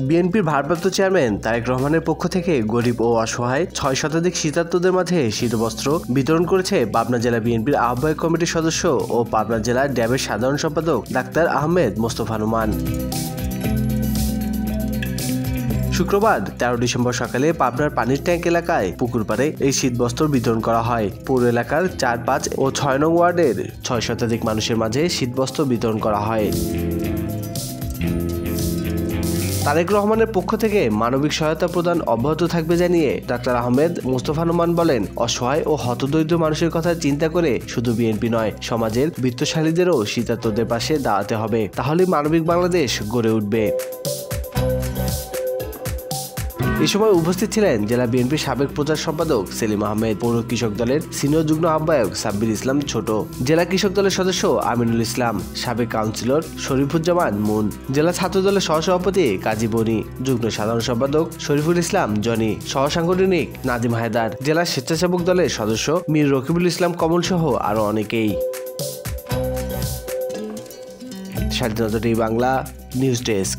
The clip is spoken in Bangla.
বিএনপির ভারপ্রাপ্ত চেয়ারম্যান তারেক রহমানের পক্ষ থেকে গরিব ও অসহায় 6 শতাধিক শীতার্তদের মাঝে শীতবস্ত্র বিতরণ করেছে পাবনা জেলা বিএনপির আহ্বায়ক কমিটির সদস্য ও পাবনা জেলা ড্যাবের সাধারণ সম্পাদক ডাক্তার আহমেদ মোস্তফা নুমান। শুক্রবার 13 ডিসেম্বর সকালে পাবনার পানির ট্যাঙ্ক এলাকায় পুকুর পাড়ে এই শীতবস্ত্র বিতরণ করা হয়। পৌর এলাকার 4, 5 ও 6 নং ওয়ার্ডের 6 শতাধিক মানুষের মাঝে শীতবস্ত্র বিতরণ করা হয়। তারেক রহমানের পক্ষ থেকে মানবিক সহায়তা প্রদান অব্যাহত থাকবে জানিয়ে ডাক্তার আহমেদ মোস্তফা নুমান বলেন, অসহায় ও হতদরিদ্র মানুষের কথা চিন্তা করে শুধু বিএনপি নয়, সমাজের বিত্তশালীদেরও শীতার্তদের পাশে দাঁড়াতে হবে, তাহলেই মানবিক বাংলাদেশ গড়ে উঠবে। এই সময় উপস্থিত ছিলেন জেলা বিএনপির সাবেক প্রচার সম্পাদক সেলিম আহমেদ, পৌর কৃষক দলের সিনিয়র যুগ্ম আহ্বায়ক সাব্বির ইসলাম ছোট, জেলা কৃষক দলের সদস্য আমিনুল ইসলাম, সাবেক কাউন্সিলর শরীফুজ্জামান মুন, জেলা ছাত্র দলের সহসভাপতি কাজী বনি, যুগ্ম সাধারণ সম্পাদক শরীফুল ইসলাম জনি, সহসাংগঠনিক নাজিম হায়দার, জেলা স্বেচ্ছাসেবক দলের সদস্য মীর রকিবুল ইসলাম কমল সহ আরো অনেকেই। স্বাধীনতা টিভি বাংলা নিউজ ডেস্ক।